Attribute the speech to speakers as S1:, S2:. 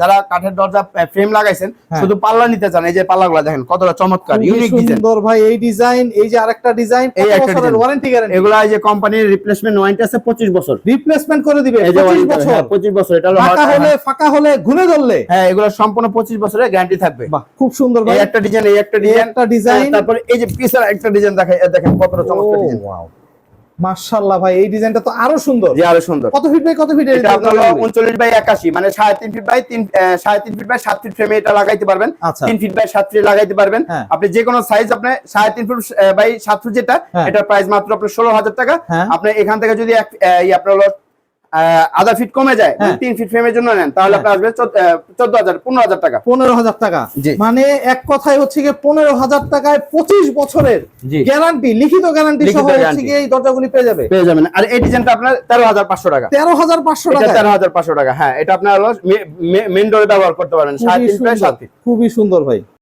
S1: যারা কাঠের দরজা ফ্রেম লাগাইছেন শুধু পাল্লা নিতে চান, এই যে পাল্লাগুলো দেখেন কতটা চমৎকার, ইউনিক ডিজাইন।
S2: সুন্দর ভাই এই ডিজাইন, এই যে আরেকটা ডিজাইন,
S1: এই
S2: কত
S1: একটা
S2: বছরের ওয়ারেন্টি গ্যারান্টি?
S1: এগুলা এই যে কোম্পানির রিপ্লেসমেন্ট ওয়ারেন্টি আছে 25 বছর।
S2: রিপ্লেসমেন্ট করে দিবে
S1: এই যে
S2: 25 বছর?
S1: 25 বছর। এটা হলো
S2: ফাঁকা হলে ঘুরে ধরলে,
S1: হ্যাঁ এগুলো সম্পূর্ণ 25 বছরের গ্যারান্টি থাকবে।
S2: বাহ খুব সুন্দর ভাই।
S1: এই একটা ডিজাইন, এই একটা ডিজাইন, তারপরে এই যে পিছনে একটা ডিজাইন দেখেন কতটা চমৎকার ডিজাইন।
S2: ওয়াও মাশাআল্লাহ ভাই, এই ডিজাইনটা তো আরো সুন্দর।
S1: জি আরো সুন্দর।
S2: কত ফিট বাই কত ফিট?
S1: এটা আপনার 39 বাই 81, মানে 3.5 feet by 3.5 feet by 7 feet ফ্রেমে এটা লাগাইতে পারবেন। 3 ফিট বাই 7 ফিট লাগাইতে পারবেন। আপনি যে কোনো সাইজ আপনি 3.5 ফিট বাই 7 ফিট যেটা, এটার প্রাইস মাত্র আপনার 16,000 টাকা। আপনি এখান থেকে যদি আপনার হলো আধা ফিট কমে যায়, 3 ফিট ফ্রেমের জন্য নেন, তাহলে আপনার আসবে 15,000 টাকা।
S2: 15,000 টাকা, মানে এক কথায় হচ্ছে কি 15,000 টাকায় 25 বছরের গ্যারান্টি, লিখিত গ্যারান্টি সহ হচ্ছে কি এই দরজাগুলি পেয়ে যাবেন।
S1: আর এই ডিজাইনটা আপনার 13,500 টাকা।
S2: 13,500 টাকা?
S1: 13,500 টাকা, হ্যাঁ। এটা আপনার হলো মেইন ডোরে ব্যবহার করতে পারবেন, 3.5 ফিট বাই 7 ফিট।
S2: খুবই সুন্দর ভাই।